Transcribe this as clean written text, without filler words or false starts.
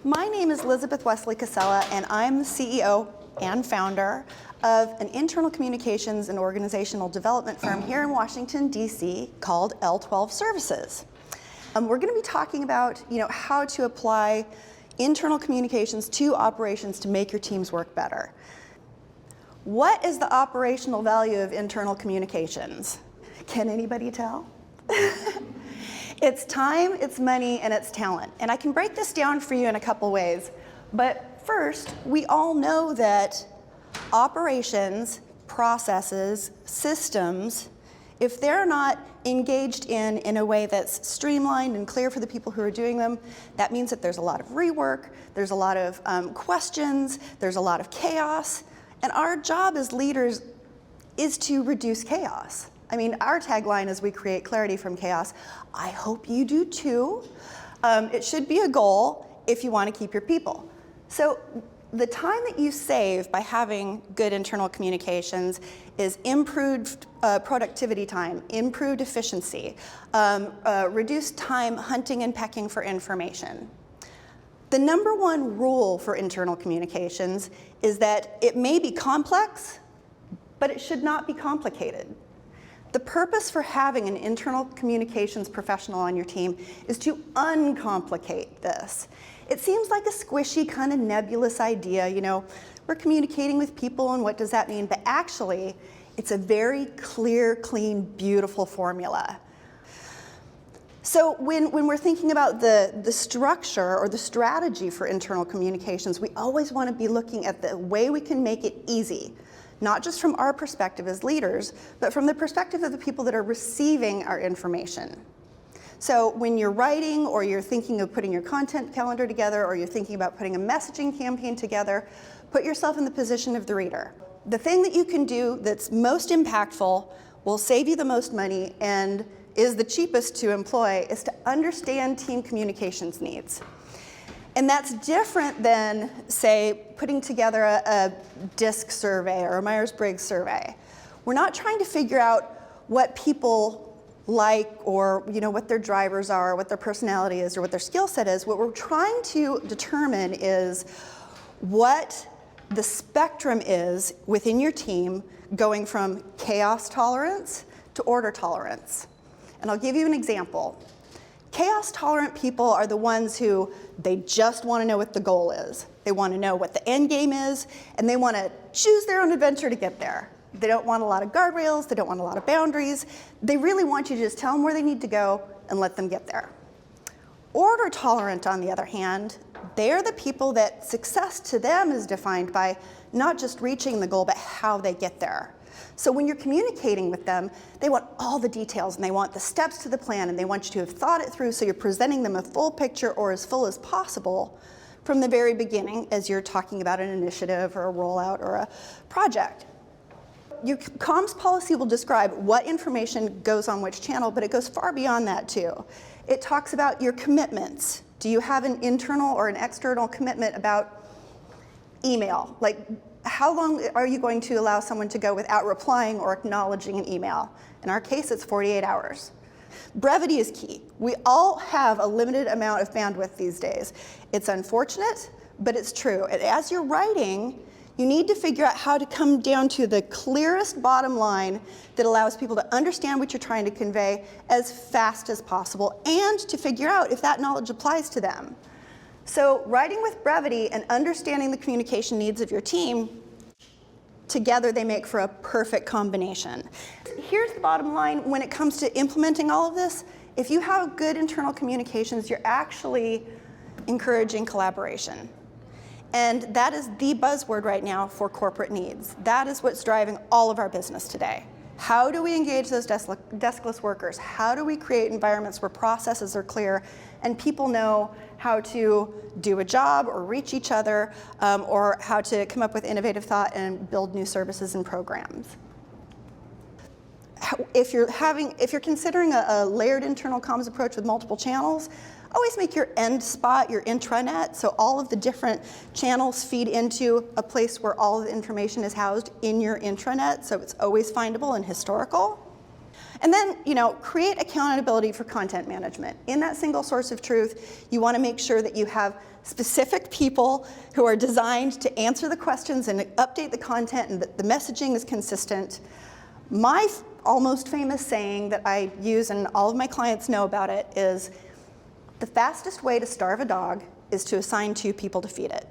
My name is Elizabeth Wesley Casella, and I'm the CEO and founder of an internal communications and organizational development firm here in Washington, D.C. called L12 Services. We're going to be talking about, how to apply internal communications to operations to make your teams work better. What is the operational value of internal communications? Can anybody tell? It's time, it's money, and it's talent. And I can break this down for you in a couple ways. But first, we all know that operations, processes, systems, if they're not engaged in a way that's streamlined and clear for the people who are doing them, that means that there's a lot of rework, there's a lot of questions, there's a lot of chaos. And our job as leaders is to reduce chaos. I mean, our tagline is we create clarity from chaos. I hope you do too. It should be a goal if you want to keep your people. So the time that you save by having good internal communications is improved productivity time, improved efficiency, reduced time hunting and pecking for information. The number one rule for internal communications is that it may be complex, but it should not be complicated. The purpose for having an internal communications professional on your team is to uncomplicate this. It seems like a squishy, kind of nebulous idea, we're communicating with people and what does that mean? But actually, it's a very clear, clean, beautiful formula. So when we're thinking about the structure or the strategy for internal communications, we always want to be looking at the way we can make it easy. Not just from our perspective as leaders, but from the perspective of the people that are receiving our information. So when you're writing or you're thinking of putting your content calendar together or you're thinking about putting a messaging campaign together, put yourself in the position of the reader. The thing that you can do that's most impactful, will save you the most money, and is the cheapest to employ is to understand team communications needs. And that's different than, say, putting together a DISC survey or a Myers-Briggs survey. We're not trying to figure out what people like or what their drivers are, what their personality is, or what their skill set is. What we're trying to determine is what the spectrum is within your team going from chaos tolerance to order tolerance. And I'll give you an example. Chaos-tolerant people are the ones who they just want to know what the goal is. They want to know what the end game is, and they want to choose their own adventure to get there. They don't want a lot of guardrails. They don't want a lot of boundaries. They really want you to just tell them where they need to go and let them get there. Order-tolerant, on the other hand, they're the people that success to them is defined by not just reaching the goal, but how they get there. So when you're communicating with them, they want all the details and they want the steps to the plan and they want you to have thought it through so you're presenting them a full picture or as full as possible from the very beginning as you're talking about an initiative or a rollout or a project. Your comms policy will describe what information goes on which channel, but it goes far beyond that too. It talks about your commitments. Do you have an internal or an external commitment about email? Like, how long are you going to allow someone to go without replying or acknowledging an email? In our case, it's 48 hours. Brevity is key. We all have a limited amount of bandwidth these days. It's unfortunate, but it's true. And as you're writing, you need to figure out how to come down to the clearest bottom line that allows people to understand what you're trying to convey as fast as possible and to figure out if that knowledge applies to them. So writing with brevity and understanding the communication needs of your team, together they make for a perfect combination. Here's the bottom line when it comes to implementing all of this. If you have good internal communications, you're actually encouraging collaboration. And that is the buzzword right now for corporate needs. That is what's driving all of our business today. How do we engage those deskless workers? How do we create environments where processes are clear and people know how to do a job or reach each other or how to come up with innovative thought and build new services and programs? If you're considering a layered internal comms approach with multiple channels, always make your end spot your intranet, so all of the different channels feed into a place where all of the information is housed in your intranet, so it's always findable and historical. And then, create accountability for content management. In that single source of truth, you want to make sure that you have specific people who are designed to answer the questions and update the content, and that the messaging is consistent. My almost famous saying that I use, and all of my clients know about it, is the fastest way to starve a dog is to assign 2 people to feed it.